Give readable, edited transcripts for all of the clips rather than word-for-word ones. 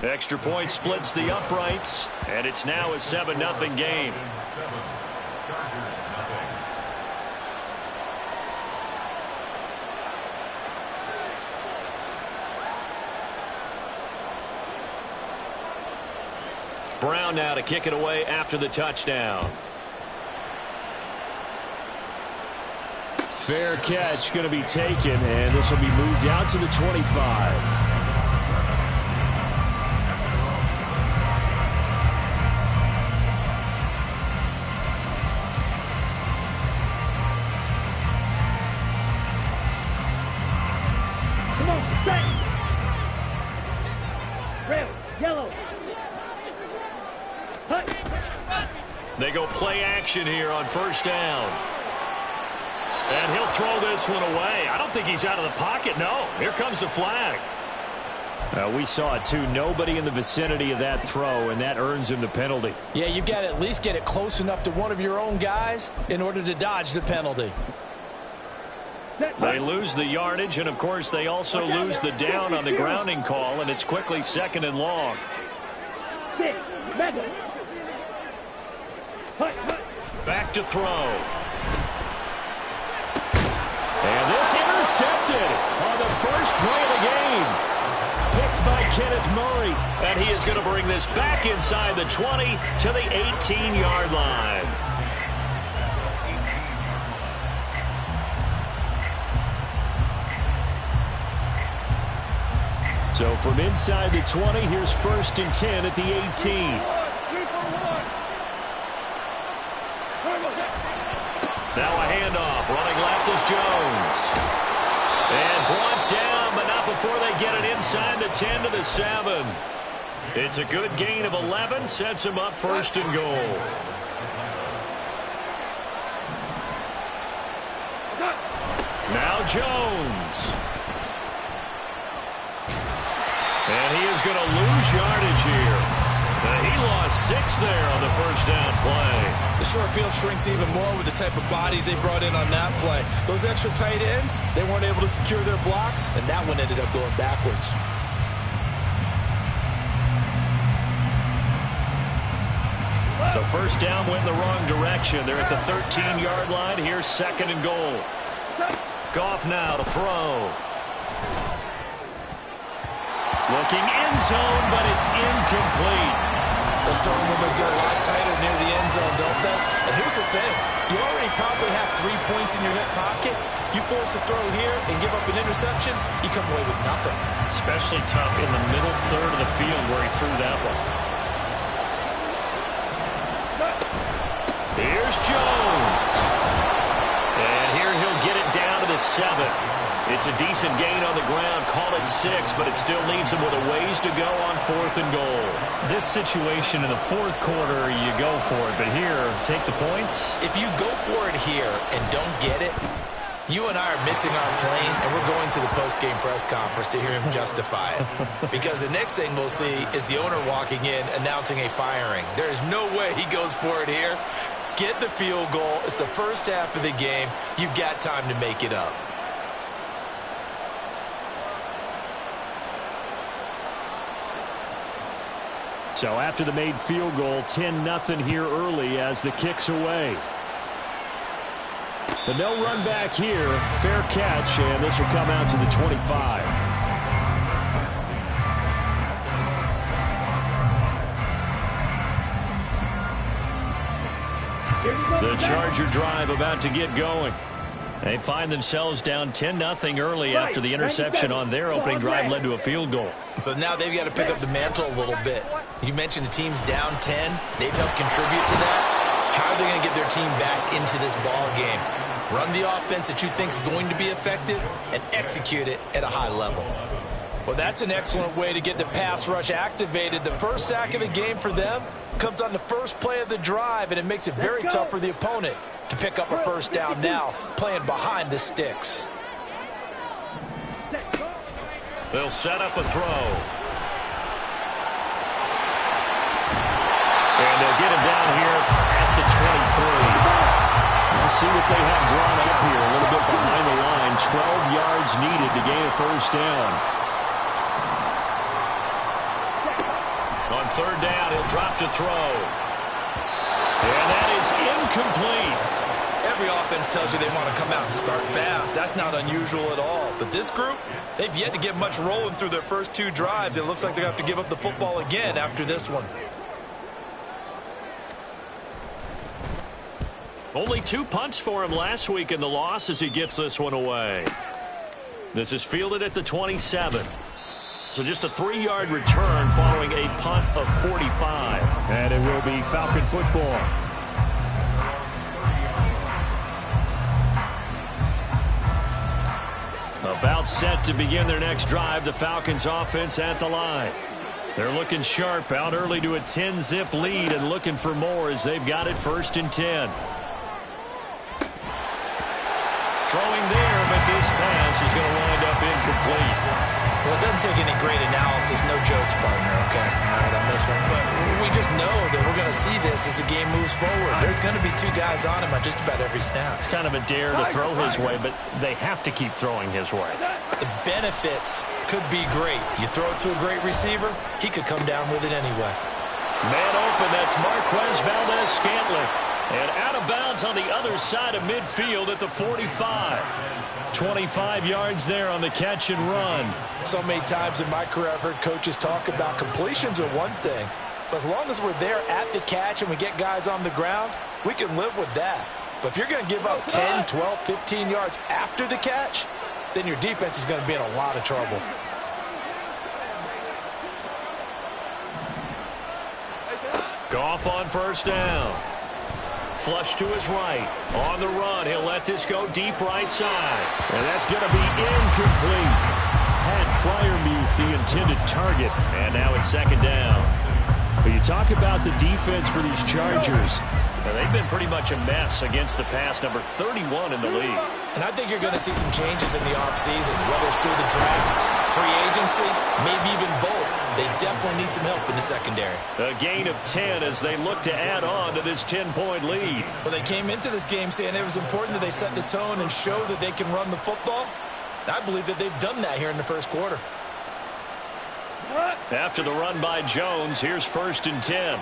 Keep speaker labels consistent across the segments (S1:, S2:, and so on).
S1: Extra point splits the uprights, and it's now a 7-0 game. Brown now to kick it away after the touchdown.
S2: Fair catch going to be taken, and this will be moved out to the 25.
S1: They go play action here on first down. And he'll throw this one away. I don't think he's out of the pocket. No, here comes the flag.
S2: We saw it too. Nobody in the vicinity of that throw, and that earns him the penalty.
S3: Yeah, you've got to at least get it close enough to one of your own guys in order to dodge the penalty.
S1: They lose the yardage, and of course they also lose the down on the grounding call, and it's quickly 2nd and long. Back to throw.
S2: And this intercepted on the first play of the game. Picked by Kenneth Murray.
S1: And he is going to bring this back inside the 20 to the 18-yard line.
S2: So from inside the 20, here's 1st and 10 at the 18.
S1: Now a handoff. Running left is Jones. And brought down, but not before they get it inside the 10 to the 7. It's a good gain of 11. Sets him up 1st and goal. Now Jones. And he is going to lose yardage here. He lost 6 there on the first down play.
S3: The short field shrinks even more with the type of bodies they brought in on that play. Those extra tight ends, they weren't able to secure their blocks, and that one ended up going backwards.
S1: So first down went in the wrong direction. They're at the 13-yard line. Here's 2nd and goal. Goff now to throw. Looking end zone, but it's incomplete.
S3: Those throwing windows get a lot tighter near the end zone, don't they? And here's the thing. You already probably have 3 points in your hip pocket. You force a throw here and give up an interception, you come away with nothing.
S1: Especially tough in the middle third of the field where he threw that one. Here's Jones. And here he'll get it down to the 7. It's a decent gain on the ground. Call it 6, but it still leaves him with a ways to go on 4th and goal.
S4: This situation in the 4th quarter, you go for it. But here, take the points.
S3: If you go for it here and don't get it, you and I are missing our plane, and we're going to the post-game press conference to hear him justify it. Because the next thing we'll see is the owner walking in announcing a firing. There is no way he goes for it here. Get the field goal. It's the first half of the game. You've got time to make it up.
S2: So after the made field goal, 10-0 here early as the kick's away. But no run back here. Fair catch, and this will come out to the 25.
S1: The Charger drive about to get going. They find themselves down 10-0 early after the interception on their opening drive led to a field goal.
S3: So now they've got to pick up the mantle a little bit. You mentioned the team's down 10. They've helped contribute to that. How are they going to get their team back into this ball game? Run the offense that you think is going to be effective and execute it at a high level. Well, that's an excellent way to get the pass rush activated. The first sack of the game for them comes on the first play of the drive, and it makes it very tough for the opponent to pick up a first down now, playing behind the sticks.
S1: They'll set up a throw. And they'll get him down here at the 23. We'll see what they have drawn up here. A little bit behind the line. 12 yards needed to gain a first down. on third down. He'll drop to throw. And that is incomplete.
S3: Every offense tells you they want to come out and start fast. That's not unusual at all. But this group, they've yet to get much rolling through their first 2 drives. It looks like they're going to have to give up the football again after this one.
S1: Only 2 punts for him last week in the loss as he gets this one away. This is fielded at the 27. So just a 3-yard return following a punt of 45.
S2: And it will be Falcon football.
S1: About set to begin their next drive, the Falcons offense at the line. They're looking sharp, out early to a 10-zip lead and looking for more as they've got it 1st and 10. Throwing there, but this pass is going to wind up incomplete.
S3: Well, it doesn't take any great analysis. No jokes, partner, okay? All right, on this one. But we just know that we're going to see this as the game moves forward. There's going to be 2 guys on him on just about every snap.
S1: It's kind of a dare to throw his way, but they have to keep throwing his way.
S3: The benefits could be great. You throw it to a great receiver, he could come down with it anyway.
S1: Man open, that's Marquez Valdez-Scantling. And out of bounds on the other side of midfield at the 45. 25 yards there on the catch and run.
S3: So many times in my career I've heard coaches talk about completions are one thing. But as long as we're there at the catch and we get guys on the ground, we can live with that. But if you're going to give up 10, 12, 15 yards after the catch, then your defense is going to be in a lot of trouble.
S1: Goff on 1st down. Flush to his right. On the run, he'll let this go deep right side.
S2: And that's going to be incomplete. Pat Fryermuth, the intended target.
S1: And now it's 2nd down.
S2: But you talk about the defense for these Chargers.
S1: Now, they've been pretty much a mess against the pass, number 31 in the league.
S3: And I think you're going to see some changes in the offseason, whether it's through the draft, free agency, maybe even both. They definitely need some help in the secondary.
S1: A gain of 10 as they look to add on to this 10-point lead.
S3: Well, they came into this game saying it was important that they set the tone and show that they can run the football. I believe that they've done that here in the 1st quarter.
S1: After the run by Jones, here's 1st and 10.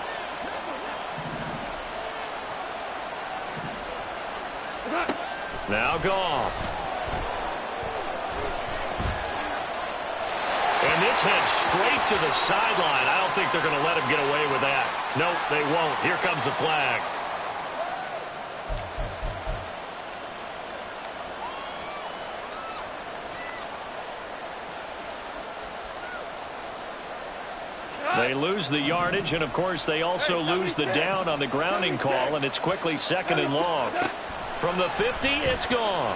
S1: Now Goff. And this heads straight to the sideline. I don't think they're going to let him get away with that. Nope, they won't. Here comes the flag. They lose the yardage, and of course they also lose the down on the grounding call, and it's quickly 2nd and long. From the 50, it's Goff.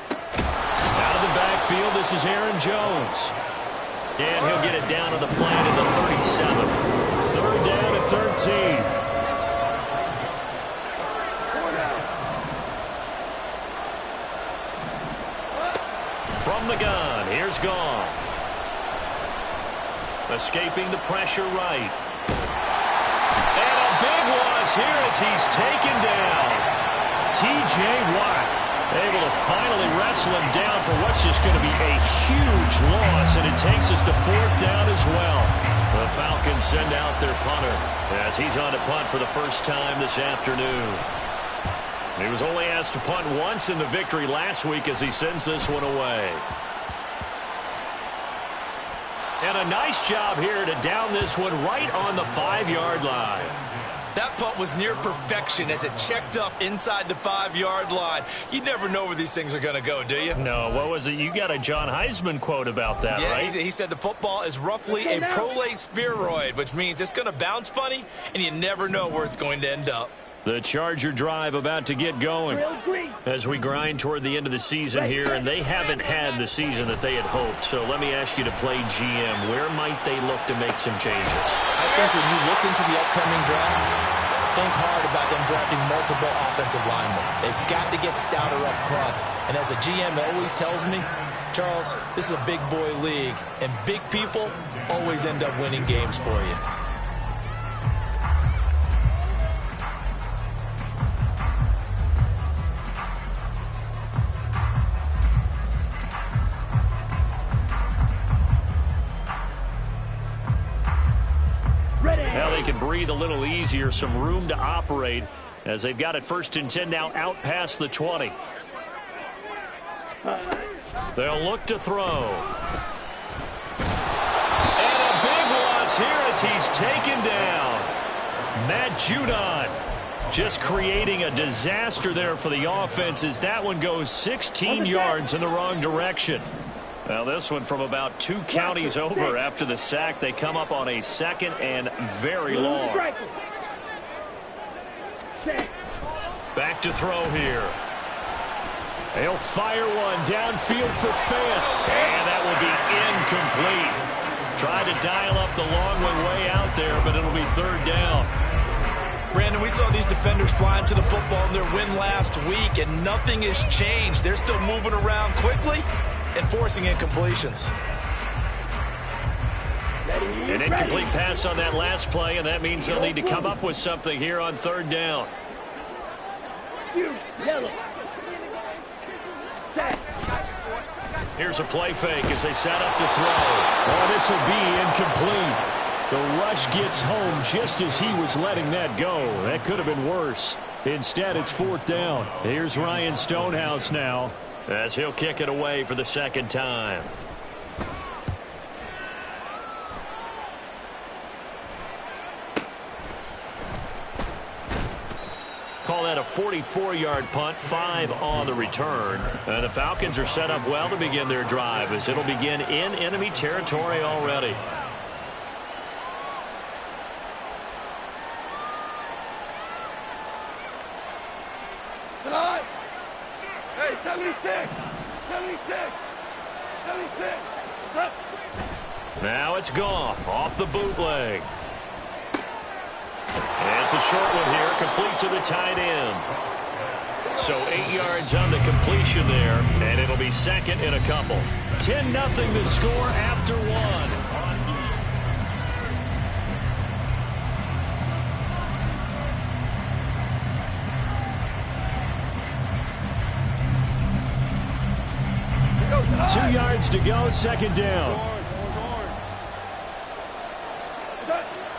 S1: Out of the backfield, this is Aaron Jones. And he'll get it down to the plane at the 37. 3rd down at 13. From the gun, here's Goff. Escaping the pressure right. And a big loss here as he's taken down. T.J. Watt able to finally wrestle him down for what's just going to be a huge loss, and it takes us to 4th down as well. The Falcons send out their punter as he's on to punt for the first time this afternoon. He was only asked to punt once in the victory last week as he sends this one away. And a nice job here to down this one right on the 5-yard line.
S3: That punt was near perfection as it checked up inside the 5-yard line. You never know where these things are going to go, do you?
S1: No, what was it? You got a John Heisman quote about that,
S3: yeah,
S1: right?
S3: He said the football is roughly a prolate spheroid, which means it's going to bounce funny, and you never know where it's going to end up.
S1: The Charger drive about to get going as we grind toward the end of the season here, and they haven't had the season that they had hoped. So let me ask you to play GM. Where might they look to make some changes?
S3: I think when you look into the upcoming draft, think hard about them drafting multiple offensive linemen. They've got to get stouter up front. And as a GM always tells me, Charles, this is a big boy league, and big people always end up winning games for you.
S1: they can breathe a little easier, some room to operate as they've got it 1st and 10 now out past the 20. They'll look to throw. And a big loss here as he's taken down. Matt Judon just creating a disaster there for the offense as that one goes 16 yards in the wrong direction. Well, this one from about 2 counties over after the sack. They come up on a 2nd and very long. Back to throw here. They'll fire one downfield for Fant. And that will be incomplete. Tried to dial up the long one way out there, but it'll be 3rd down.
S3: Brandon, we saw these defenders flying to the football in their win last week, and nothing has changed. They're still moving around quickly and forcing incompletions.
S1: An incomplete pass on that last play, and that means they'll need to come up with something here on 3rd down. Here's a play fake as they set up to throw.
S2: Oh, this will be incomplete. The rush gets home just as he was letting that go. That could have been worse. Instead, it's 4th down. Here's Ryan Stonehouse now,
S1: as he'll kick it away for the 2nd time. Call that a 44-yard punt, 5 on the return. And the Falcons are set up well to begin their drive as it'll begin in enemy territory already.
S5: Hey, 76! 76! 76! Stop!
S1: Now it's Goff off the bootleg. And it's a short one here, complete to the tight end. So 8 yards on the completion there, and it'll be 2nd and a couple. 10-0 the score after 1.
S2: 2 yards to go, 2nd down.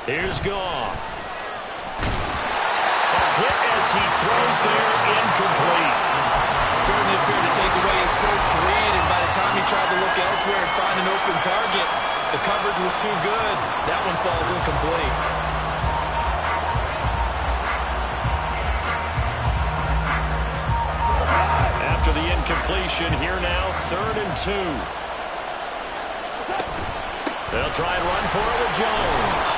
S1: Here's Goff. A hit as he throws there, incomplete.
S3: Certainly appeared to take away his first read, and by the time he tried to look elsewhere and find an open target, the coverage was too good. That one falls incomplete.
S1: After the incompletion, here now, 3rd and 2. They'll try and run for it with Jones.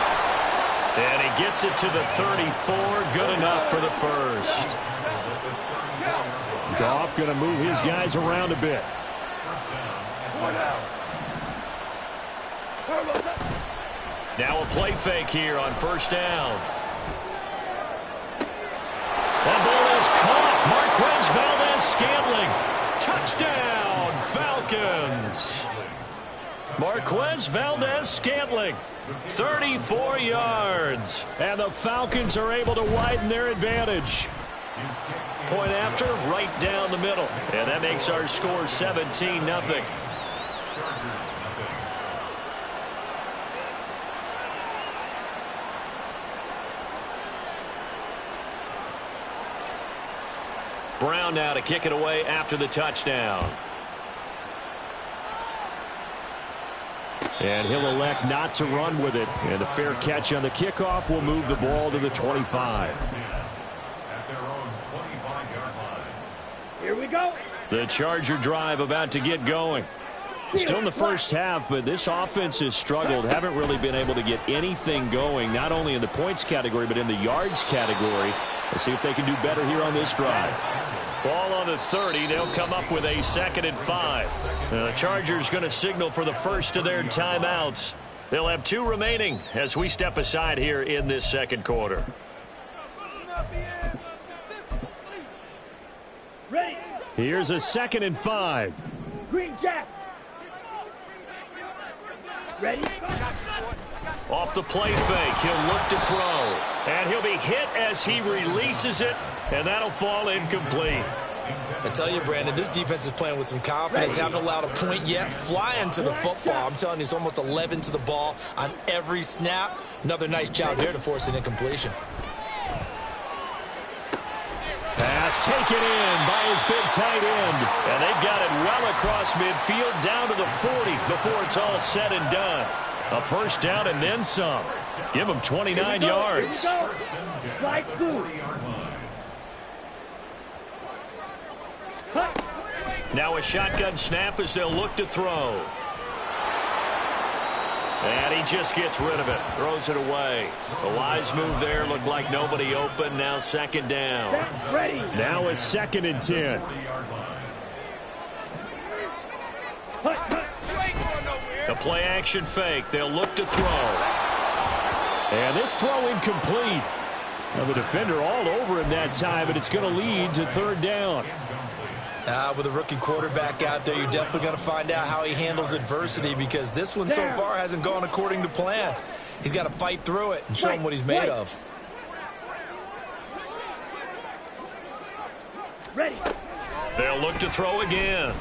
S1: And he gets it to the 34. Good enough for the 1st.
S2: Goff going to move his guys around a bit.
S1: Now a play fake here on 1st down. That ball is caught. Marquez Valdez-Scantling. Touchdown, Falcons. Marquez Valdez-Scantling, 34 yards.
S2: And the Falcons are able to widen their advantage.
S1: Point after, right down the middle. And that makes our score 17-0. Brown now to kick it away after the touchdown.
S2: And he'll elect not to run with it. And a fair catch on the kickoff will move the ball to the 25.
S5: Here we go.
S2: The Charger drive about to get going. Still in the first half, but this offense has struggled. Haven't really been able to get anything going, not only in the points category, but in the yards category. Let's see if they can do better here on this drive.
S1: Ball on the 30. They'll come up with a 2nd and 5. The Chargers going to signal for the first of their timeouts. They'll have 2 remaining as we step aside here in this 2nd quarter.
S5: Ready.
S2: Here's a 2nd and 5.
S5: Green Jack. Ready.
S1: Off the play fake, he'll look to throw. And he'll be hit as he releases it, and that'll fall incomplete.
S3: I tell you, Brandon, this defense is playing with some confidence. Haven't allowed a point yet. Flying to the football. I'm telling you, it's almost 11 to the ball on every snap. Another nice job there to force an incompletion.
S2: Pass taken in by his big tight end.
S1: And they've got it well across midfield down to the 40 before it's all said and done.
S2: A first down and then some. Give him 29 yards.
S5: Slide through.
S1: Now a shotgun snap as they'll look to throw. And he just gets rid of it. Throws it away. A wise move there. Looked like nobody open. Now second down.
S5: Ready.
S2: Now a 2nd and 10.
S1: The play action fake. They'll look to throw.
S2: And this throw incomplete. Now the defender all over him that time, but it's going to lead to 3rd down.
S3: With a rookie quarterback out there, you're definitely going to find out how he handles adversity, because this one so far hasn't gone according to plan. He's got to fight through it and show him what he's made of.
S5: Ready.
S1: They'll look to throw again.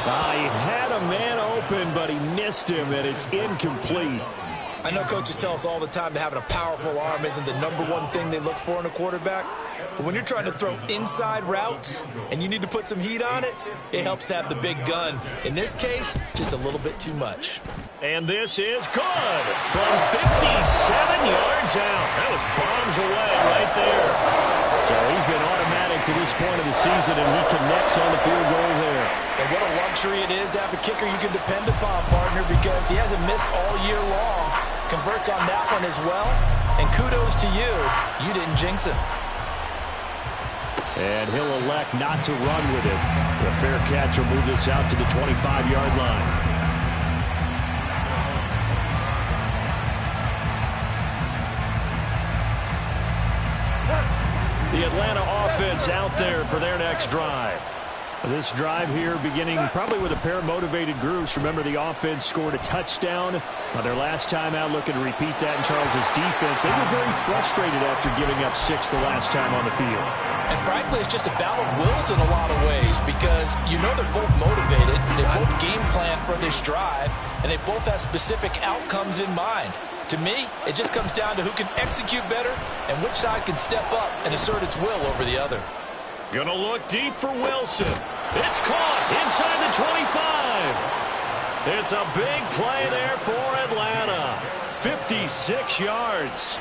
S2: He had a man open, but he missed him, and it's incomplete.
S3: I know coaches tell us all the time that having a powerful arm isn't the #1 thing they look for in a quarterback. But when you're trying to throw inside routes and you need to put some heat on it, it helps to have the big gun. In this case, just a little bit too much.
S1: And this is good from 57 yards out. That was bombs away right there.
S2: So he's been automatic to this point of the season, and he connects on the field goal there.
S3: And what a luxury it is to have a kicker you can depend upon, partner, because he hasn't missed all year long. Converts on that one as well. And kudos to you. You didn't jinx him.
S2: And he'll elect not to run with it. The fair catch will move this out to the 25-yard line. The Atlanta offense out there for their next drive. This drive here beginning probably with a pair of motivated groups. Remember, the offense scored a touchdown on their last time out. Looking to repeat that in Charles's defense. They were very frustrated after giving up 6 the last time on the field.
S3: And frankly, it's just a battle of wills in a lot of ways, because you know they're both motivated. They both game plan for this drive, and they both have specific outcomes in mind. To me, it just comes down to who can execute better and which side can step up and assert its will over the other.
S1: Gonna look deep for Wilson. It's caught inside the 25. It's a big play there for Atlanta. 56 yards.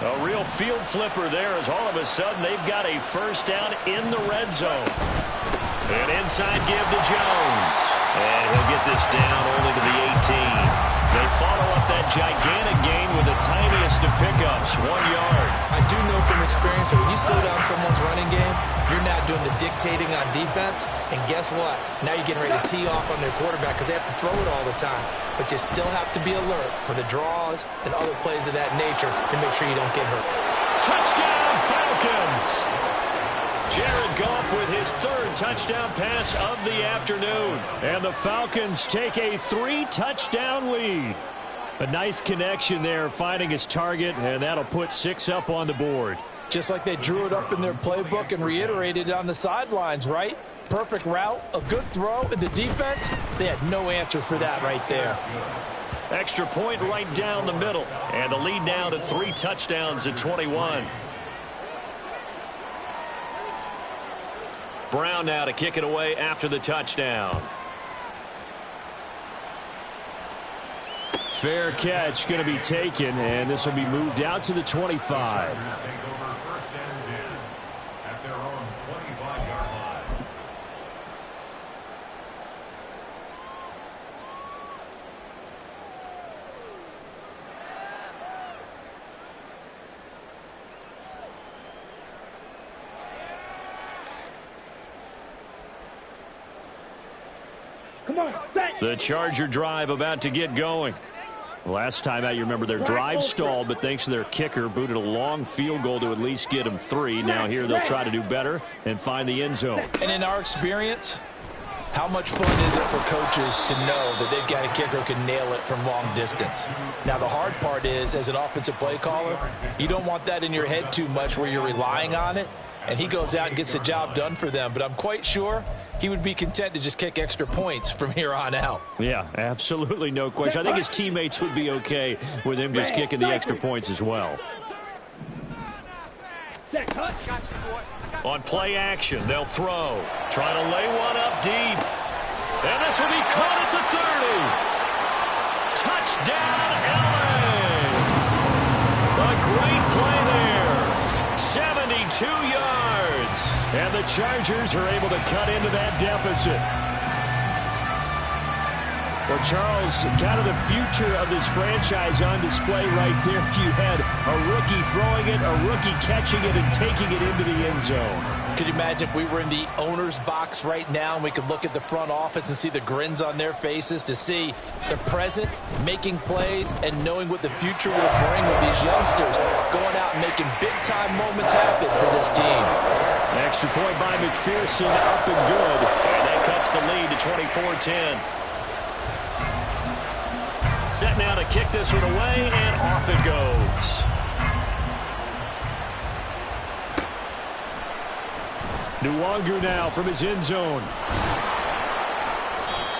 S1: A real field flipper there, as all of a sudden they've got a first down in the red zone. An inside give to Jones. And he'll get this down only to the 18. They follow up that gigantic gain with the tiniest of pickups, 1 yard.
S3: I do know from experience that when you slow down someone's running game, you're not doing the dictating on defense. And guess what? Now you're getting ready to tee off on their quarterback because they have to throw it all the time. But you still have to be alert for the draws and other plays of that nature to make sure you don't get hurt.
S1: Touchdown, Falcons! Jared Goff with his 3rd touchdown pass of the afternoon.
S2: And the Falcons take a 3-touchdown lead. A nice connection there, finding his target, and that'll put 6 up on the board.
S3: Just like they drew it up in their playbook and reiterated it on the sidelines, right? Perfect route, a good throw, and the defense, they had no answer for that right there.
S1: Extra point right down the middle. And the lead now to 3 touchdowns at 21. Brown now to kick it away after the touchdown.
S2: Fair catch going to be taken, and this will be moved out to the 25.
S5: Come on, set.
S2: The Charger drive about to get going. Last time out, you remember their drive stalled, but thanks to their kicker, booted a long field goal to at least get them 3. Now here they'll try to do better and find the end zone.
S3: And in our experience, How much fun is it for coaches to know that they've got a kicker who can nail it from long distance? Now, the hard part is, as an offensive play caller, you don't want that in your head too much where you're relying on it, and he goes out and gets the job done for them. But I'm quite sure he would be content to just kick extra points from here on out.
S2: Yeah, absolutely no question. I think his teammates would be okay with him just kicking the extra points as well.
S1: On play action, they'll throw. Trying to lay one up deep. And this will be caught at the 30. Touchdown, LA! A great play there. 72 yards. And the Chargers are able to cut into that deficit.
S2: Well, Charles, kind of the future of this franchise on display right there. You had a rookie throwing it, a rookie catching it, and taking it into the end zone.
S3: Could you imagine if we were in the owner's box right now and we could look at the front office and see the grins on their faces, to see the present making plays and knowing what the future will bring with these youngsters going out and making big-time moments happen for this team.
S2: Extra point by McPherson, up and good.
S1: And that cuts the lead to 24-10. Set now to kick this one away, and off it goes.
S2: Nwangu now from his end zone.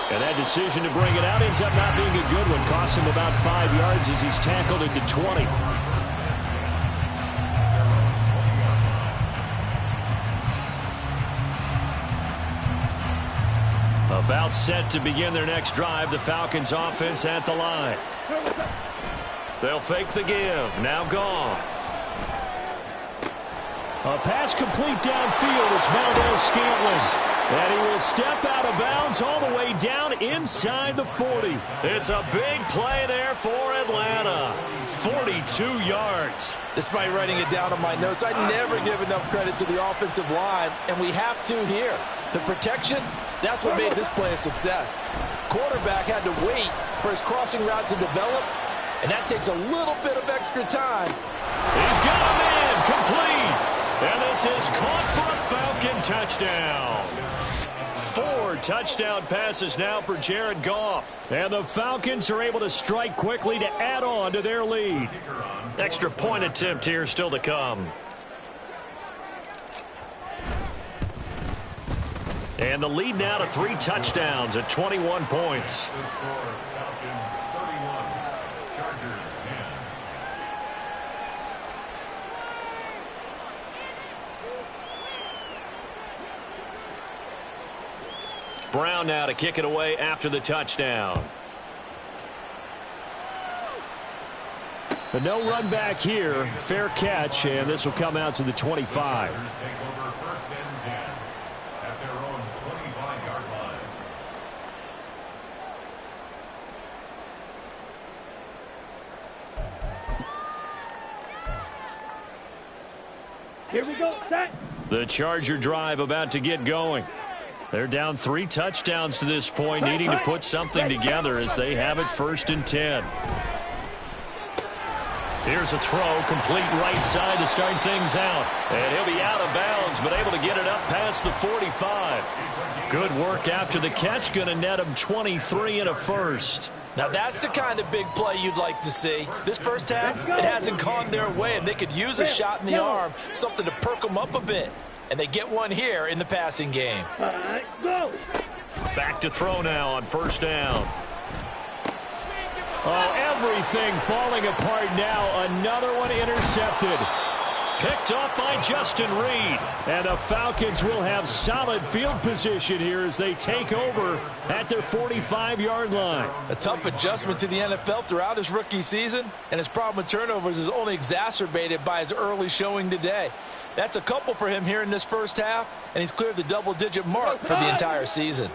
S2: And that decision to bring it out ends up not being a good one. Costs him about 5 yards as he's tackled into 20. About set to begin their next drive. The Falcons offense at the line.
S1: They'll fake the give. Now Goff.
S2: A pass complete downfield. It's Valdez-Scantling. And he will step out of bounds all the way down inside the 40.
S1: It's a big play there for Atlanta. 42 yards.
S3: Despite writing it down on my notes, I never give enough credit to the offensive line, and we have to here. The protection, that's what made this play a success. Quarterback had to wait for his crossing route to develop, and that takes a little bit of extra time.
S1: He's got him in, complete. And this is caught for a Falcon touchdown. 4 touchdown passes now for Jared Goff.
S2: And the Falcons are able to strike quickly to add on to their lead.
S1: Extra point attempt here still to come. And the lead now to 3 touchdowns at 21 points. Brown now to kick it away after the touchdown.
S2: But no run back here. Fair catch, and this will come out to the 25.
S5: Here we go, set.
S1: The Charger drive about to get going. They're down 3 touchdowns to this point, needing to put something together as they have it 1st and 10. Here's a throw, complete right side to start things out. And he'll be out of bounds, but able to get it up past the 45. Good work after the catch, going to net him 23 and a first.
S3: Now that's the kind of big play you'd like to see. This first half, it hasn't gone their way, and they could use a shot in the arm, something to perk them up a bit. And they get one here in the passing game.
S5: Go.
S1: Back to throw now on 1st down.
S2: Oh, everything falling apart now. Another one intercepted.
S1: Picked up by Justin Reed.
S2: And the Falcons will have solid field position here as they take over at their 45-yard line.
S3: A tough adjustment to the NFL throughout his rookie season, and his problem with turnovers is only exacerbated by his early showing today. That's a couple for him here in this first half, and he's cleared the double-digit mark for the entire season.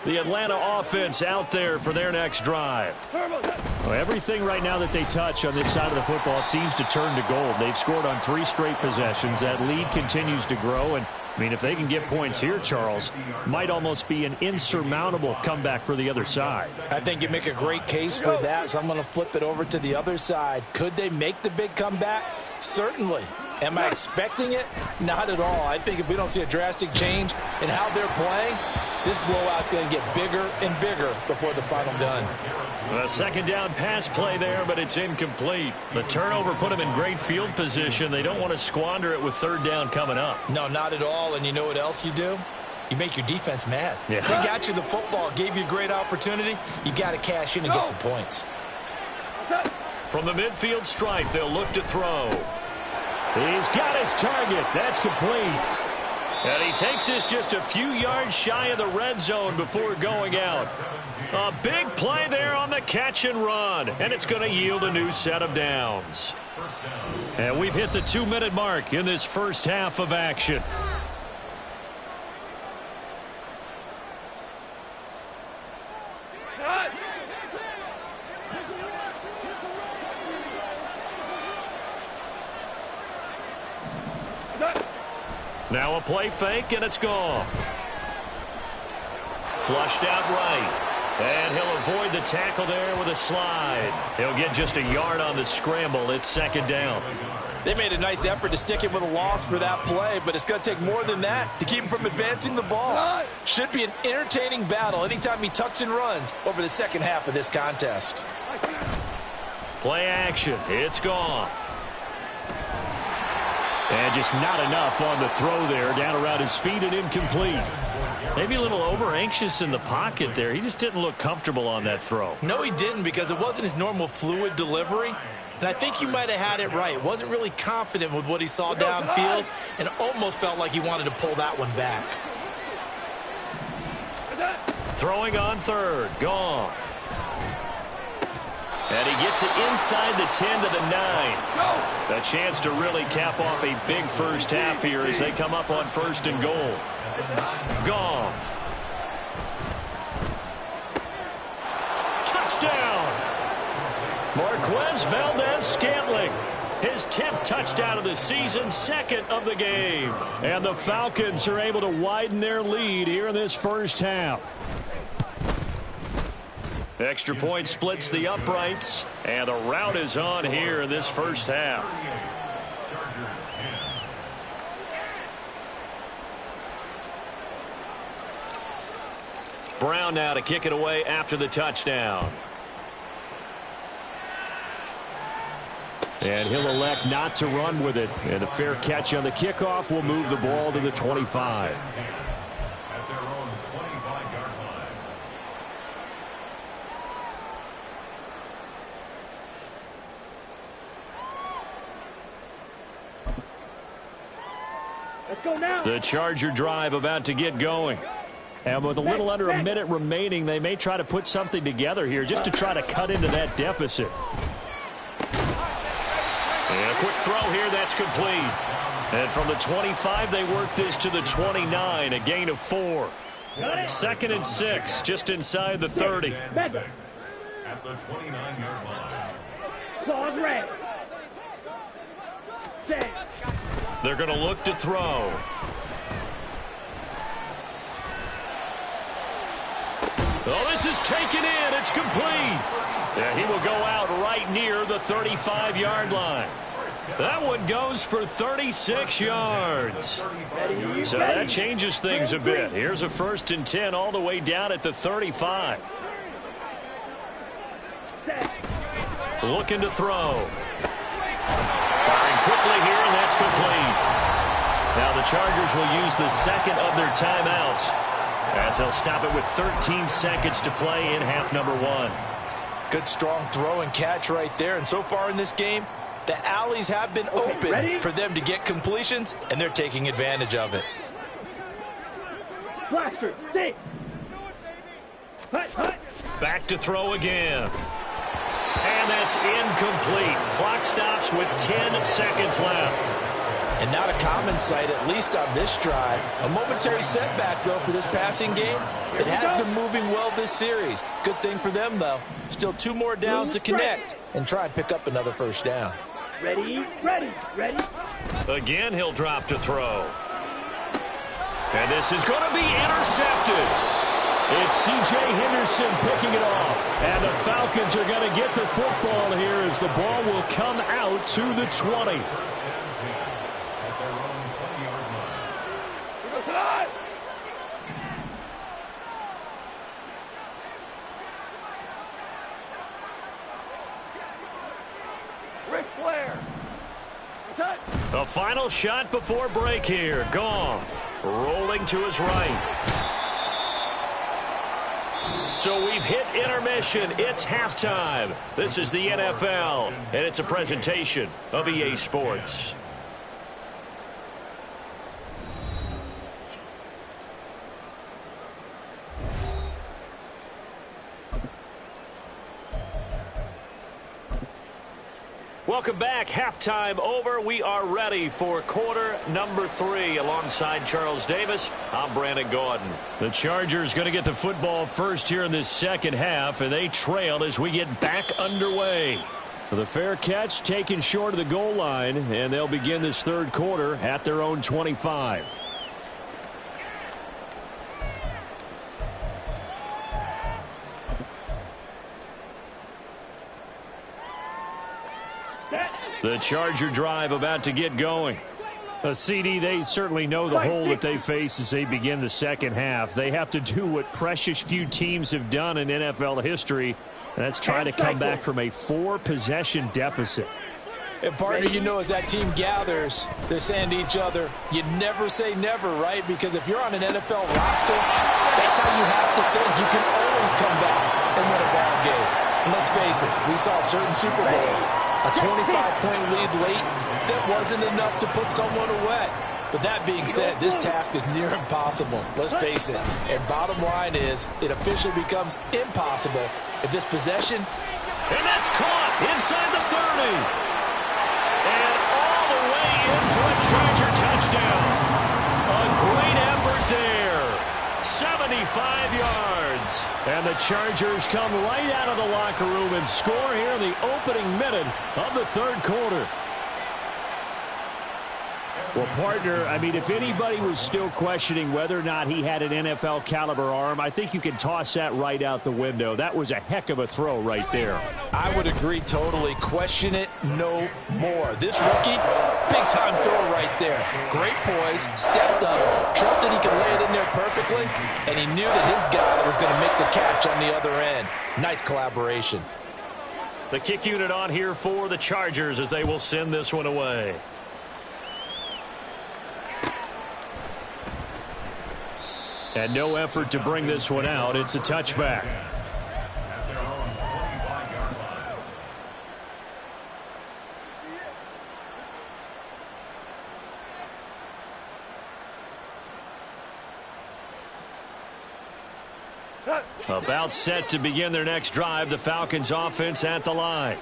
S1: The Atlanta offense out there for their next drive.
S2: Well, everything right now that they touch on this side of the football, it seems to turn to gold. They've scored on 3 straight possessions. That lead continues to grow. And, I mean, if they can get points here, Charles, might almost be an insurmountable comeback for the other side.
S3: I think you make a great case for that, so I'm going to flip it over to the other side. Could they make the big comeback? Certainly. Am I expecting it? Not at all. I think if we don't see a drastic change in how they're playing, This blowout's going to get bigger and bigger before the final gun.
S2: A second down pass play there, but it's incomplete. The turnover put them in great field position. They don't want to squander it with third down coming up.
S3: No, not at all. And you know what else you do? You make your defense mad.
S2: Yeah.
S3: They got you the football, gave you a great opportunity. You got to cash in and get some points.
S2: From the midfield stripe, they'll look to throw. He's got his target. That's complete. And he takes this just a few yards shy of the red zone before going out. A big play there on the catch and run. And it's going to yield a new set of downs. And we've hit the 2-minute mark in this first half of action. Now a play fake, and it's gone. Flushed out right. And he'll avoid the tackle there with a slide. He'll get just a yard on the scramble. It's second down.
S6: They made a nice effort to stick him with a loss for that play, but it's going to take more than that to keep him from advancing the ball. Should be an entertaining battle anytime he tucks and runs over the second half of this contest.
S2: Play action. It's gone. And just not enough on the throw there. Down around his feet and incomplete. Maybe a little over-anxious in the pocket there. He just didn't look comfortable on that throw.
S3: No, he didn't, because it wasn't his normal fluid delivery. And I think you might have had it right. Wasn't really confident with what he saw downfield and almost felt like he wanted to pull that one back.
S2: Throwing on third. Goff. And he gets it inside the 10 to the 9. A chance to really cap off a big first half here as they come up on first and goal. Goff. Touchdown! Marquez Valdez-Scantling. His 10th touchdown of the season, second of the game. And the Falcons are able to widen their lead here in this first half. Extra point splits the uprights, and the route is on here in this first half. Brown now to kick it away after the touchdown. And he'll elect not to run with it. And a fair catch on the kickoff will move the ball to the 25.
S5: Let's go now.
S2: The Charger drive about to get going. And with a little under a minute remaining, they may try to put something together here just to try to cut into that deficit. And a quick throw here, that's complete. And from the 25, they work this to the 29, a gain of 4. 2nd and 6, just inside the 30.
S5: At the 29-yard line. Claws red.
S2: They're going to look to throw. Oh, this is taken in. It's complete. Yeah, he will go out right near the 35-yard line. That one goes for 36 yards. So that changes things a bit. Here's a 1st and 10 all the way down at the 35. Looking to throw. Firing quickly here, and that's complete. Now the Chargers will use the second of their timeouts as they'll stop it with 13 seconds to play in half number 1.
S6: Good strong throw and catch right there. And so far in this game, the alleys have been open for them to get completions, and they're taking advantage of it.
S5: Blaster, stay. Hut, hut.
S2: Back to throw again. And that's incomplete. Clock stops with 10 seconds left.
S6: And not a common sight, at least on this drive. A momentary setback, though, for this passing game. It has been moving well this series. Good thing for them, though. Still 2 more downs to connect and try and pick up another first down.
S5: Ready, ready, ready.
S2: Again, he'll drop to throw. And this is going to be intercepted. It's C.J. Henderson picking it off. And the Falcons are going to get the football here as the ball will come out to the 20.
S1: The final shot before break here. Goff rolling to his right. So we've hit intermission. It's halftime. This is the NFL, and it's a presentation of EA Sports. Welcome back. Halftime over. We are ready for quarter number 3. Alongside Charles Davis, I'm Brandon Gaudin.
S2: The Chargers going to get the football first here in this second half, and they trail as we get back underway. The fair catch taken short of the goal line, and they'll begin this third quarter at their own 25. The Charger drive about to get going. CD, they certainly know the hole that they face as they begin the second half. They have to do what precious few teams have done in NFL history, and that's try to come back from a 4-possession deficit.
S6: And partner, you know, as that team gathers, they're saying to each other, you never say never, right? Because if you're on an NFL roster, that's how you have to think. You can always come back and win a ball game. And let's face it, we saw a certain Super Bowl, a 25-point lead late that wasn't enough to put someone away. But that being said, this task is near impossible. Let's face it. And bottom line is, it officially becomes impossible if this possession...
S1: And that's caught inside the 30. And all the way in for a Charger touchdown. A great effort there. 75 yards.
S2: And the Chargers come right out of the locker room and score here in the opening minute of the third quarter. Well, partner, I mean, if anybody was still questioning whether or not he had an NFL caliber arm, I think you can toss that right out the window. That was a heck of a throw right there.
S6: I would agree totally. Question it no more. This rookie, big-time throw right there. Great poise, stepped up, trusted he could lay it in there perfectly, and he knew that his guy was going to make the catch on the other end. Nice collaboration.
S1: The kick unit on here for the Chargers as they will send this one away.
S2: And no effort to bring this one out. It's a touchback. About set to begin their next drive, the Falcons offense at the line.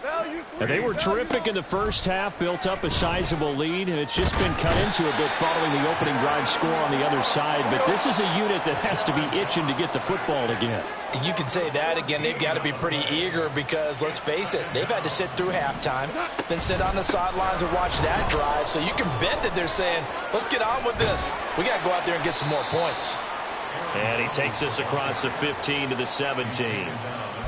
S2: And they were terrific in the first half, built up a sizable lead, and it's just been cut into a bit following the opening drive score on the other side. But this is a unit that has to be itching to get the football again.
S6: You can say that again. They've got to be pretty eager because, let's face it, they've had to sit through halftime, then sit on the sidelines and watch that drive. So you can bet that they're saying, let's get on with this. We got to go out there and get some more points.
S1: And he takes this across the 15 to the 17.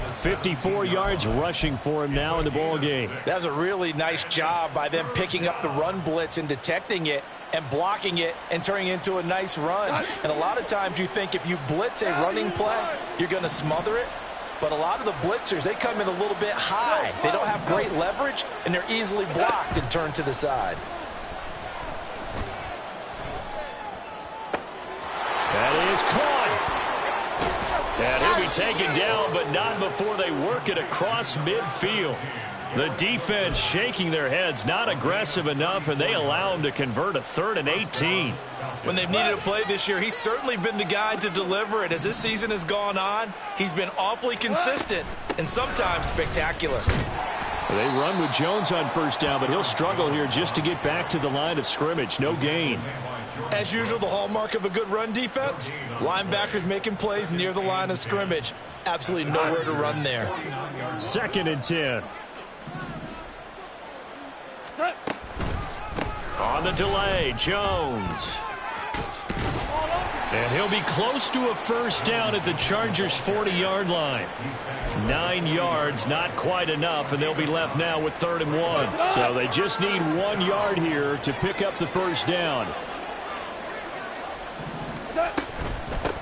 S2: 54 yards rushing for him now in the ball game.
S6: That's a really nice job by them picking up the run blitz and detecting it and blocking it and turning it into a nice run. And a lot of times you think if you blitz a running play, you're going to smother it. But a lot of the blitzers, they come in a little bit high. They don't have great leverage, and they're easily blocked and turned to the side.
S2: That is caught.
S1: And he'll be taken down, but not before they work it across midfield.
S2: The defense shaking their heads, not aggressive enough, and they allow him to convert a 3rd and 18.
S3: When they've needed a play this year, he's certainly been the guy to deliver it. As this season has gone on, he's been awfully consistent and sometimes spectacular.
S2: They run with Jones on first down, but he'll struggle here just to get back to the line of scrimmage. No gain.
S3: As usual, the hallmark of a good run defense, linebackers making plays near the line of scrimmage. Absolutely nowhere to run there.
S2: 2nd and 10.
S1: On the delay, Jones. And he'll be close to a first down at the Chargers' 40-yard line. 9 yards, not quite enough, and they'll be left now with 3rd and 1.
S2: So they just need 1 yard here to pick up the first down.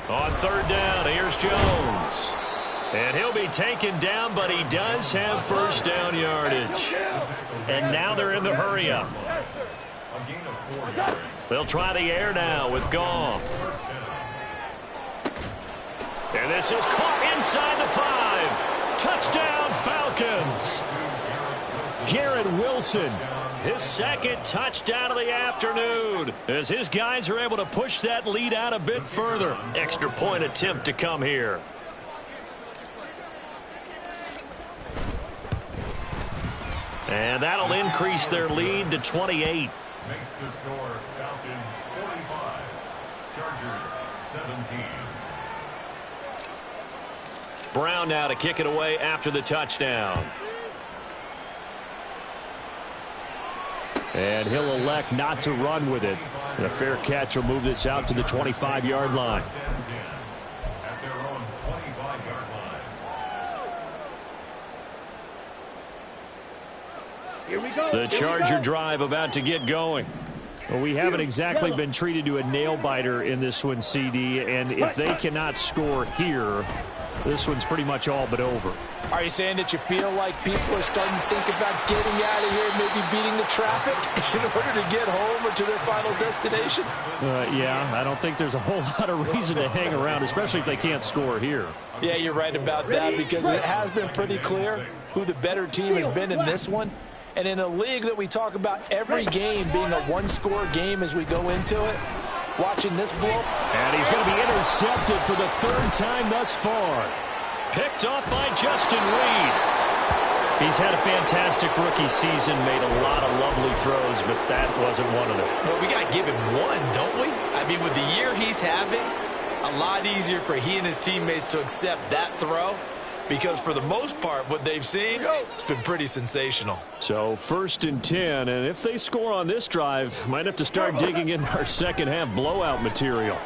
S1: On 3rd down, here's Jones. And he'll be taken down, but he does have first down yardage. And now they're in the hurry-up. They'll try the air now with Goff. And this is caught inside the 5. Touchdown, Falcons. Garrett Wilson, his second touchdown of the afternoon, as his guys are able to push that lead out a bit further. Extra point attempt to come here. And that'll increase their lead to 28.
S7: Makes the score Falcons 45, Chargers 17.
S1: Brown now to kick it away after the touchdown.
S2: And he'll elect not to run with it. And a fair catch will move this out to the 25-yard line.
S7: At their own 25-yard line.
S5: Here we go.
S2: The Charger drive about to get going. Well, we haven't exactly been treated to a nail-biter in this one, CD. And if they cannot score here, this one's pretty much all but over.
S6: Are you saying that you feel like people are starting to think about getting out of here and maybe beating the traffic in order to get home or to their final destination?
S2: Yeah, I don't think there's a whole lot of reason to hang around, especially if they can't score here.
S6: Yeah, you're right about that, because it has been pretty clear who the better team has been in this one. And in a league that we talk about every game being a one-score game as we go into it, watching this blow.
S2: And he's going to be intercepted for the third time thus far.
S1: Picked off by Justin Reed. He's had a fantastic rookie season, made a lot of lovely throws, but that wasn't one of them.
S3: Well, we got to give him one, don't we? I mean, with the year he's having, a lot easier for he and his teammates to accept that throw, because for the most part, what they've seen, it's been pretty sensational.
S2: So 1st and 10, and if they score on this drive, might have to start digging in our second half blowout material.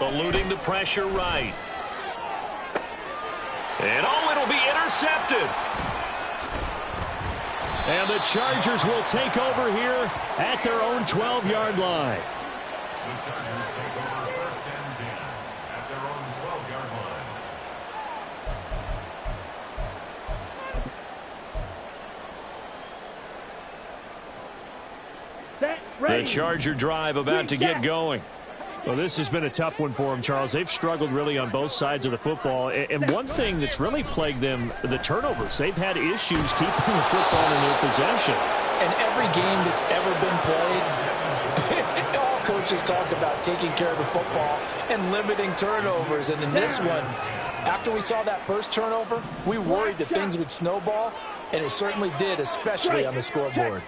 S1: Eluding the pressure right. And it'll be intercepted.
S2: And the Chargers will take over here at their own 12-yard line.
S7: The Chargers take over 1st and 10 at their own 12-yard line.
S5: Set, ready.
S2: The Charger drive about to get going. Well, this has been a tough one for them, Charles. They've struggled really on both sides of the football. And one thing that's really plagued them, the turnovers. They've had issues keeping the football in their possession.
S6: And every game that's ever been played, all coaches talk about taking care of the football and limiting turnovers. And in this one, after we saw that first turnover, we worried that things would snowball, and it certainly did, especially on the scoreboard.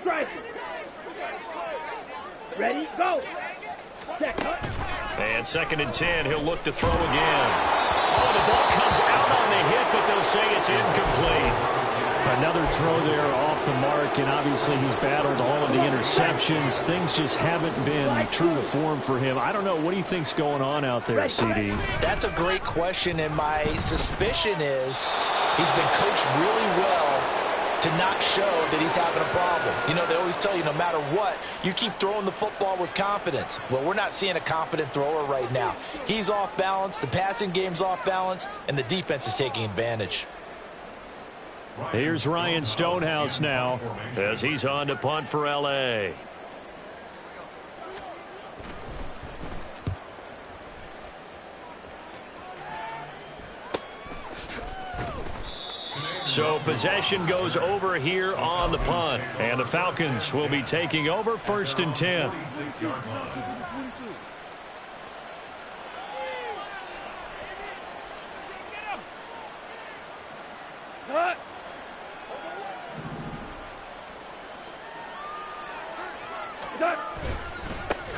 S5: Ready, go.
S1: And 2nd and 10, he'll look to throw again. Oh, the ball comes out on the hit, but they'll say it's incomplete.
S2: Another throw there off the mark, and obviously he's battled all of the interceptions. Things just haven't been true to form for him. I don't know. What do you think's going on out there, CD?
S6: That's a great question, and my suspicion is he's been coached really well to not show that he's having a problem. You know, they always tell you no matter what, you keep throwing the football with confidence. Well, we're not seeing a confident thrower right now. He's off balance, the passing game's off balance, and the defense is taking advantage.
S2: Here's Ryan Stonehouse now
S1: as he's on to punt for L.A. So possession goes over here on the punt. And the Falcons will be taking over 1st and 10.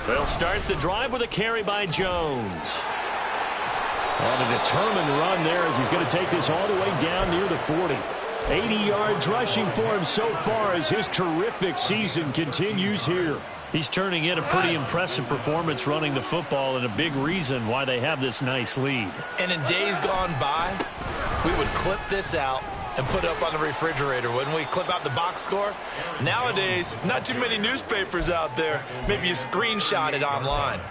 S1: They'll start the drive with a carry by Jones.
S2: On a determined run there as he's going to take this all the way down near the 40. 80 yards rushing for him so far as his terrific season continues here.
S1: He's turning in a pretty impressive performance running the football, and a big reason why they have this nice lead.
S3: And in days gone by, we would clip this out and put it up on the refrigerator, wouldn't we? Clip out the box score. Nowadays, not too many newspapers out there. Maybe you screenshot it online.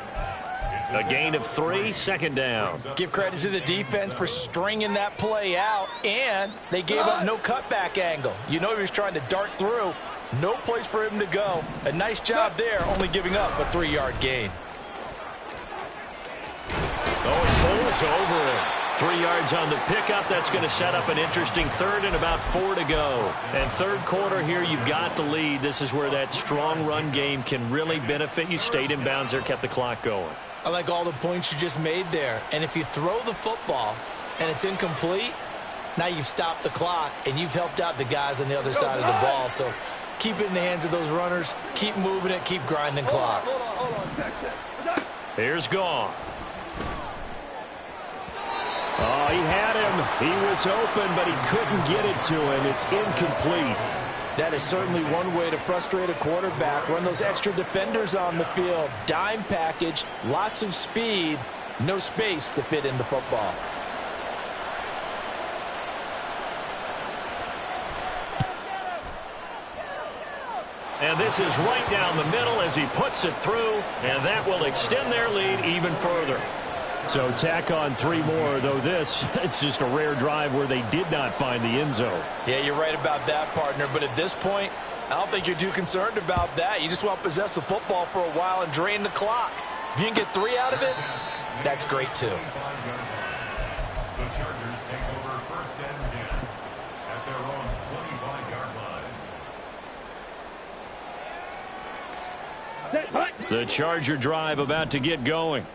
S1: A gain of 3, second down.
S6: Give credit to the defense for stringing that play out, and they gave up no cutback angle. You know he was trying to dart through. No place for him to go. A nice job there, only giving up a 3-yard gain.
S1: Oh, he pulls over it. 3 yards on the pickup. That's going to set up an interesting third and about 4 to go. And third quarter here, you've got the lead. This is where that strong run game can really benefit you. Stayed in bounds there, kept the clock going.
S3: I like all the points you just made there. And if you throw the football and it's incomplete, now you've stopped the clock and you've helped out the guys on the other side of the ball. So keep it in the hands of those runners. Keep moving it. Keep grinding clock.
S1: Here's Goff.
S2: Oh, he had him. He was open, but he couldn't get it to him. It's incomplete.
S6: That is certainly one way to frustrate a quarterback. Run those extra defenders on the field. Dime package, lots of speed, no space to fit in the football.
S1: And this is right down the middle as he puts it through, and that will extend their lead even further.
S2: So tack on 3 more, though this, it's just a rare drive where they did not find the end zone.
S6: Yeah, you're right about that, partner. But at this point, I don't think you're too concerned about that. You just want to possess the football for a while and drain the clock. If you can get 3 out of it, that's great, too.
S7: The Chargers take over first and 10 at their own 25-yard line.
S2: The Charger drive about to get going.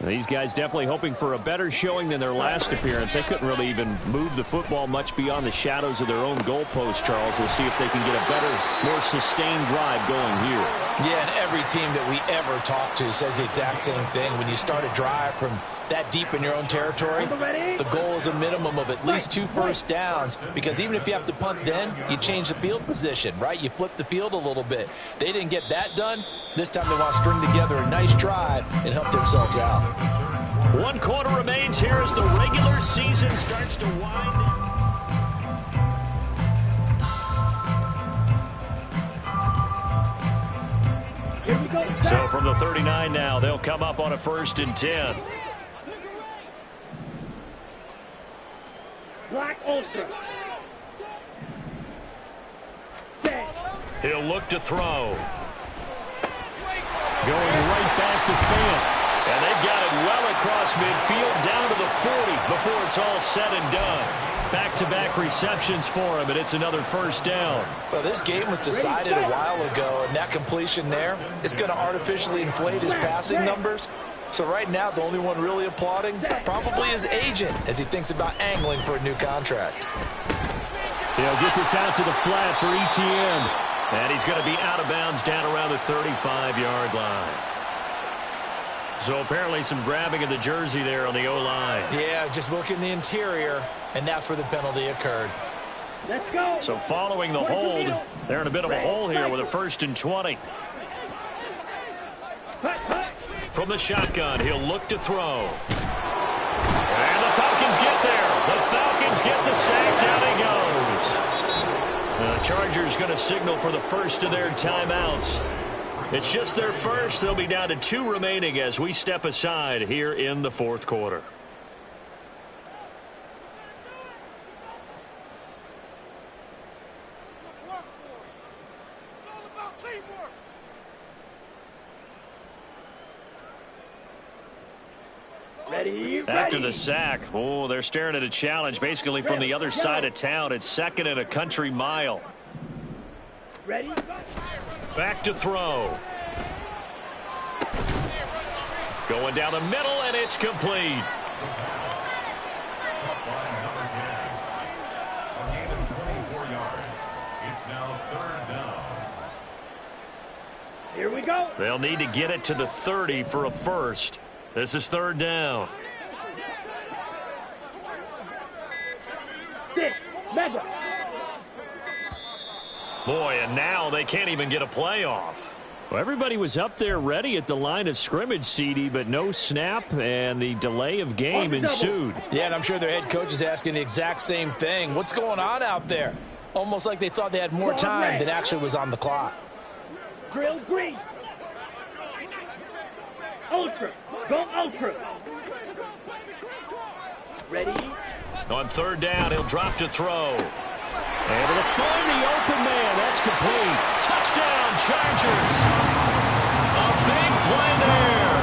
S2: These guys definitely hoping for a better showing than their last appearance. They couldn't really even move the football much beyond the shadows of their own goalpost, Charles. We'll see if they can get a better, more sustained drive going here.
S6: Yeah, and every team that we ever talk to says the exact same thing. When you start a drive from that deep in your own territory, the goal is a minimum of at least 2 first downs, because even if you have to punt then, you change the field position, right? You flip the field a little bit. They didn't get that done. This time they want to string together a nice drive and help themselves out.
S1: 1 quarter remains here as the regular season starts to wind down.
S5: Here we go.
S1: So from the 39 now, they'll come up on a 1st and 10.
S5: Black Ultra.
S1: He'll look to throw.
S2: Going right back to Fant.
S1: And they've got it well across midfield down to the 40 before it's all said and done. Back-to-back receptions for him, and it's another 1st down.
S6: Well, this game was decided a while ago, and that completion there is going to artificially inflate his passing numbers. So right now, the only one really applauding probably his agent as he thinks about angling for a new contract.
S2: He'll get this out to the flat for ETN.
S1: And he's going to be out of bounds down around the 35-yard line. So apparently some grabbing of the jersey there on the O-line.
S3: Yeah, just look in the interior, and that's where the penalty occurred.
S5: Let's go.
S1: So following the hold, they're in a bit of a hole here with a 1st and 20. From the shotgun, he'll look to throw. And the Falcons get there. The Falcons get the sack. Down he goes. The Chargers going to signal for the first of their timeouts. It's just their first. They'll be down to 2 remaining as we step aside here in the 4th quarter. After the sack, oh, they're staring at a challenge basically from the other side of town. It's 2nd and a country mile.
S5: Ready?
S1: Back to throw. Going down the middle, and it's complete.
S5: Here we go.
S1: They'll need to get it to the 30 for a first. This is 3rd down.
S5: Mega.
S1: Boy, and now they can't even get a playoff.
S2: Well, everybody was up there ready at the line of scrimmage, CD, but no snap, and the delay of game ensued.
S6: Yeah, and I'm sure their head coach is asking the exact same thing. What's going on out there? Almost like they thought they had more time than actually was on the clock.
S5: Drill green. Ultra. Go ultra. Ready?
S1: On third down, he'll drop to throw. Able to find the open man. That's complete. Touchdown, Chargers. A big play there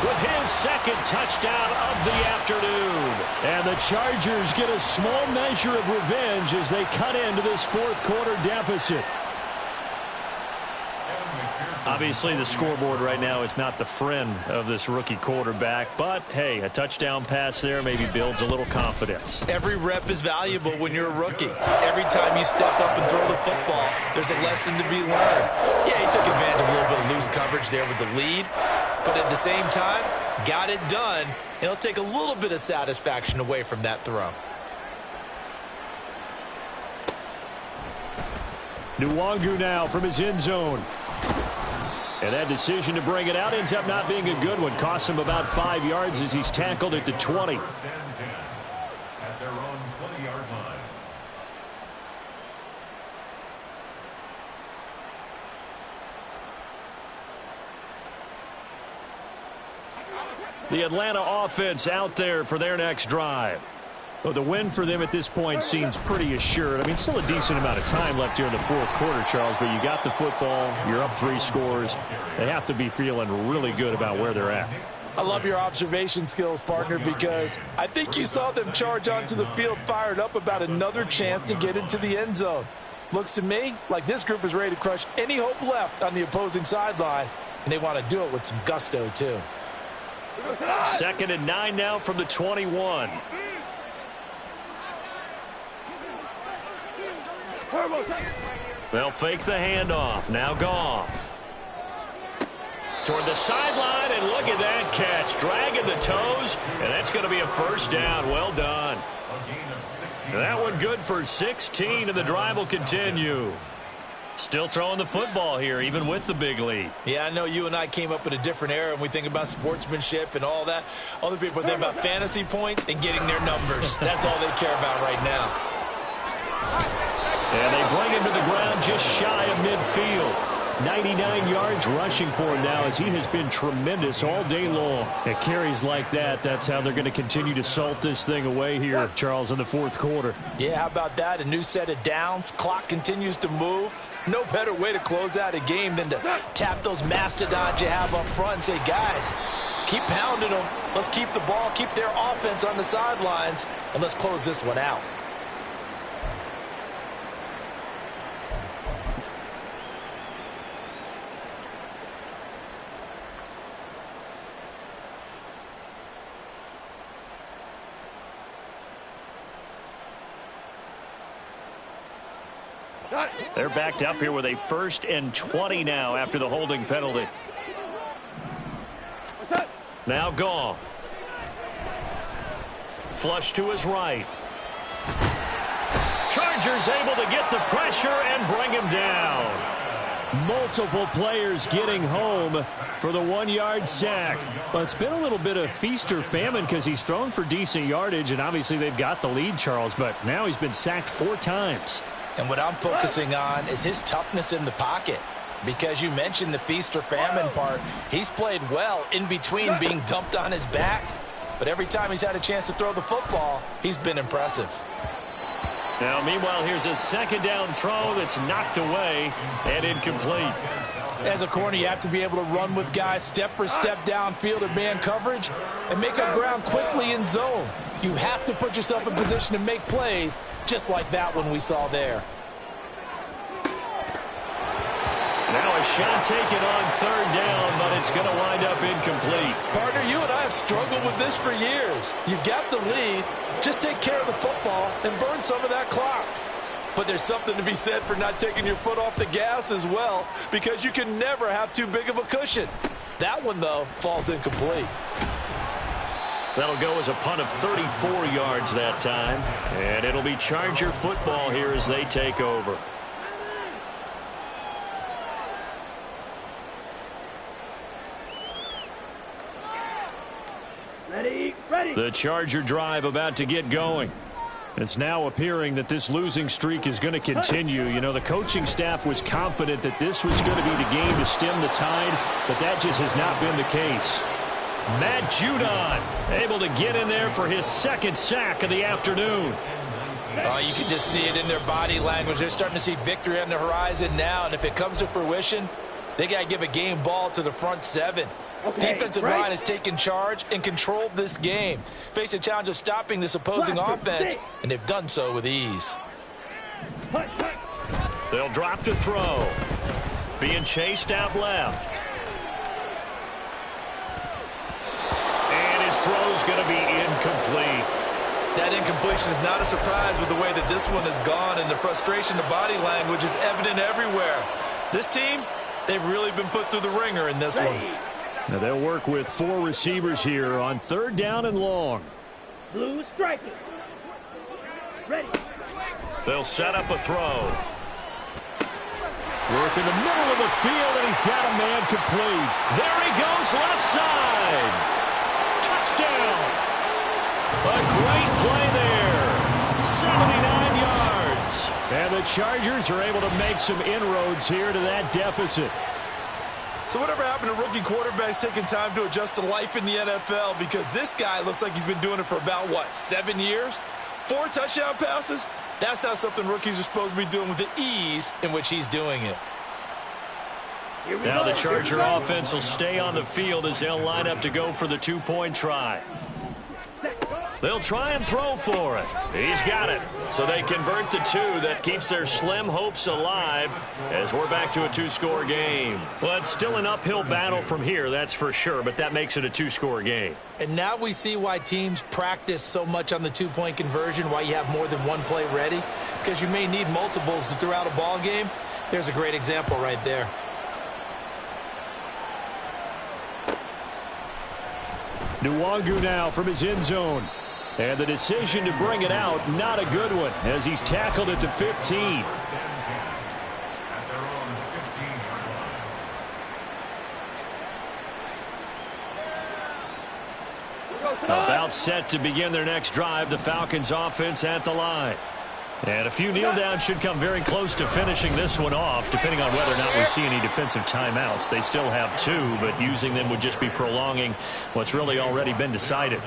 S1: with his second touchdown of the afternoon.
S2: And the Chargers get a small measure of revenge as they cut into this fourth quarter deficit.
S4: Obviously, the scoreboard right now is not the friend of this rookie quarterback. But, hey, a touchdown pass there maybe builds a little confidence.
S3: Every rep is valuable when you're a rookie. Every time you step up and throw the football, there's a lesson to be learned. Yeah, he took advantage of a little bit of loose coverage there with the lead. But at the same time, got it done. And it'll take a little bit of satisfaction away from that throw.
S2: Nwangu now from his end zone. And that decision to bring it out ends up not being a good one. Costs him about 5 yards as he's tackled at the 20.
S7: First and 10 at their own 20-yard line.
S2: The Atlanta offense out there for their next drive. Well, the win for them at this point seems pretty assured. I mean, still a decent amount of time left here in the fourth quarter, Charles, but you got the football, you're up 3 scores. They have to be feeling really good about where they're at.
S6: I love your observation skills, partner, because I think you saw them charge onto the field fired up about another chance to get into the end zone. Looks to me like this group is ready to crush any hope left on the opposing sideline, and they want to do it with some gusto, too.
S1: 2nd and 9 now from the 21. They'll fake the handoff. Now Goff. Toward the sideline, and look at that catch. Dragging the toes, and that's going to be a first down. Well done. That one good for 16, and the drive will continue. Still throwing the football here, even with the big lead.
S3: Yeah, I know you and I came up in a different era, and we think about sportsmanship and all that. Other people think about fantasy points and getting their numbers. That's all they care about right now.
S2: And they bring him to the ground just shy of midfield. 99 yards rushing for him now as he has been tremendous all day long. At carries like that, that's how they're going to continue to salt this thing away here, Charles, in the fourth quarter.
S6: Yeah, how about that? A new set of downs. Clock continues to move. No better way to close out a game than to tap those mastodons you have up front and say, guys, keep pounding them. Let's keep the ball, keep their offense on the sidelines, and let's close this one out.
S2: They're backed up here with a 1st and 20 now after the holding penalty. Now Goff. Flush to his right. Chargers able to get the pressure and bring him down. Multiple players getting home for the 1-yard sack. Well, it's been a little bit of feast or famine because he's thrown for decent yardage, and obviously they've got the lead, Charles, but now he's been sacked 4 times.
S6: And what I'm focusing on is his toughness in the pocket. Because you mentioned the feast or famine part, he's played well in between being dumped on his back. But every time he's had a chance to throw the football, he's been impressive.
S1: Now, meanwhile, here's a 2nd down throw that's knocked away and incomplete.
S6: As a corner, you have to be able to run with guys step for step downfield in man coverage and make up ground quickly in zone. You have to put yourself in position to make plays, just like that one we saw there.
S1: Now a shot taken on 3rd down, but it's going to wind up incomplete.
S6: Partner, you and I have struggled with this for years. You've got the lead. Just take care of the football and burn some of that clock. But there's something to be said for not taking your foot off the gas as well, because you can never have too big of a cushion. That one, though, falls incomplete.
S1: That'll go as a punt of 34 yards that time. And it'll be Charger football here as they take over.
S5: Ready.
S2: The Charger drive about to get going. It's now appearing that this losing streak is going to continue. You know, the coaching staff was confident that this was going to be the game to stem the tide, but that just has not been the case. Matt Judon able to get in there for his second sack of the afternoon.
S6: Oh, you can just see it in their body language. They're starting to see victory on the horizon now, and if it comes to fruition, they got to give a game ball to the front seven. Defensive line has taken charge and controlled this game. Face a challenge of stopping this opposing offense, and they've done so with ease.
S2: They'll drop to throw. Being chased out left. And his throw's going to be incomplete.
S3: That incompletion is not a surprise with the way that this one has gone, and the frustration, the body language is evident everywhere. This team, they've really been put through the ringer in this one.
S2: Now they'll work with 4 receivers here on 3rd down and long.
S5: Blue striking. Ready.
S2: They'll set up a throw. Work in the middle of the field, and he's got a man complete. There he goes, left side. Touchdown. A great play there. 79 yards. And the Chargers are able to make some inroads here to that deficit.
S3: So whatever happened to rookie quarterbacks taking time to adjust to life in the NFL? Because this guy looks like he's been doing it for about, 7 years? 4 touchdown passes? That's not something rookies are supposed to be doing with the ease in which he's doing it.
S2: Now the Charger offense will stay on the field as they'll line up to go for the 2-point try. They'll try and throw for it. He's got it. So they convert the 2. That keeps their slim hopes alive as we're back to a 2-score game. Well, it's still an uphill battle from here, that's for sure, but that makes it a 2-score game.
S3: And now we see why teams practice so much on the 2-point conversion, why you have more than one play ready, because you may need multiples to throw out a ball game. There's a great example right there.
S2: Nwangu now from his end zone. And the decision to bring it out, not a good one, as he's tackled at the 15. About set to begin their next drive, the Falcons offense at the line. And a few kneel downs should come very close to finishing this one off, depending on whether or not we see any defensive timeouts. They still have 2, but using them would just be prolonging what's really already been decided.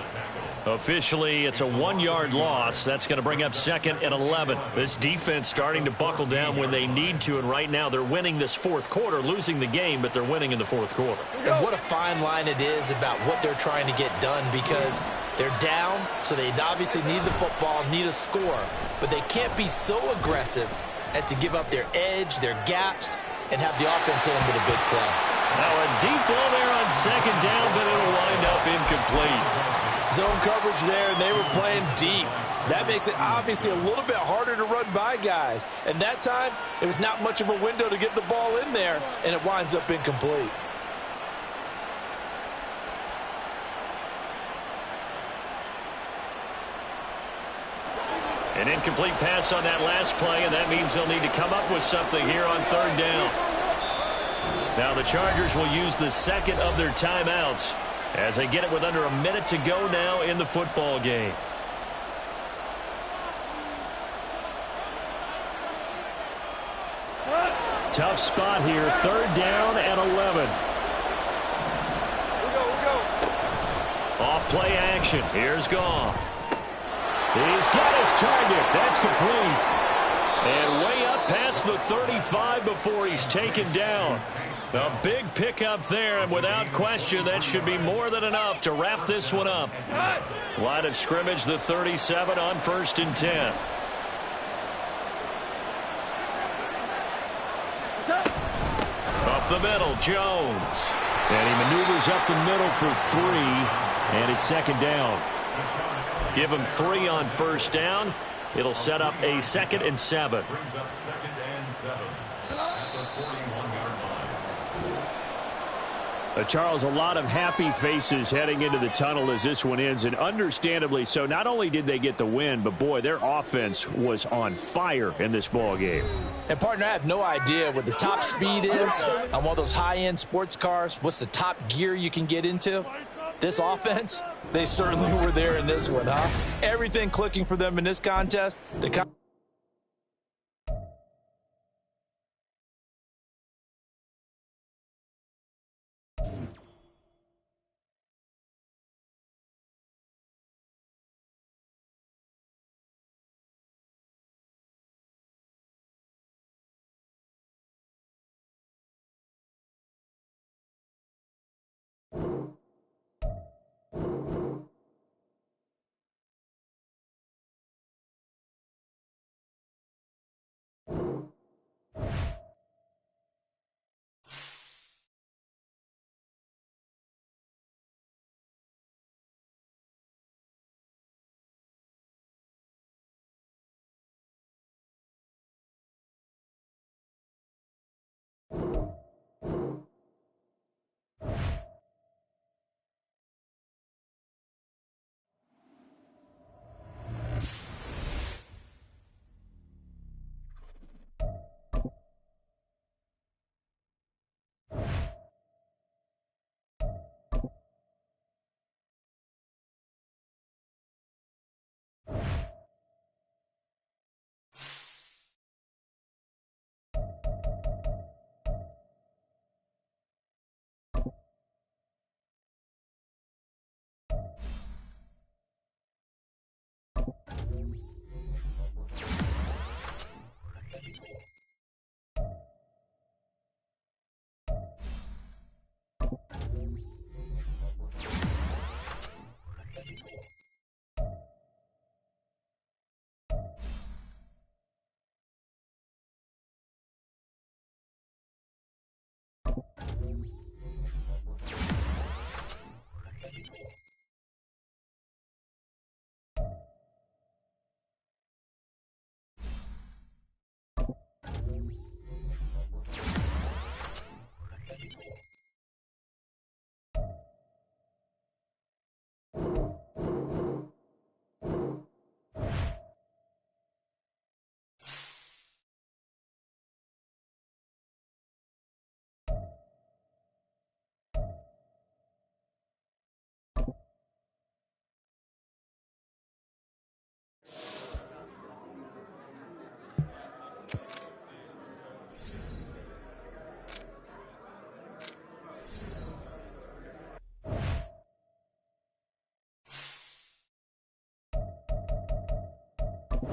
S2: Officially, it's a 1-yard loss. That's going to bring up 2nd and 11. This defense starting to buckle down when they need to, and right now they're winning this 4th quarter, losing the game, but they're winning in the 4th quarter.
S3: And what a fine line it is about what they're trying to get done, because they're down, so they obviously need the football, need a score, but they can't be so aggressive as to give up their edge, their gaps, and have the offense hit them with a big play.
S2: Now a deep ball there on 2nd down, but it'll wind up incomplete.
S6: Zone coverage there, and they were playing deep. That makes it obviously a little bit harder to run by guys. And that time, it was not much of a window to get the ball in there, and it winds up incomplete.
S2: An incomplete pass on that last play, and that means they'll need to come up with something here on 3rd down. Now the Chargers will use the 2nd of their timeouts as they get it with under a minute to go now in the football game. Tough spot here, 3rd down and 11. Off play action, here's Goff. He's got his target, that's complete. And way up past the 35 before he's taken down. A big pickup there, and without question, that should be more than enough to wrap this one up. Line of scrimmage, the 37 on 1st and 10. Up the middle, Jones. And he maneuvers up the middle for 3, and it's 2nd down. Give him 3 on 1st down. It'll set up a 2nd and 7.
S7: Brings up 2nd and 7 at the 41-yard line.
S2: Charles, a lot of happy faces heading into the tunnel as this one ends, and understandably so. Not only did they get the win, but boy, their offense was on fire in this ball game.
S6: And partner, I have no idea what the top speed is on one of those high-end sports cars. What's the top gear you can get into? This offense, they certainly were there in this one, huh? Everything clicking for them in this contest.
S8: You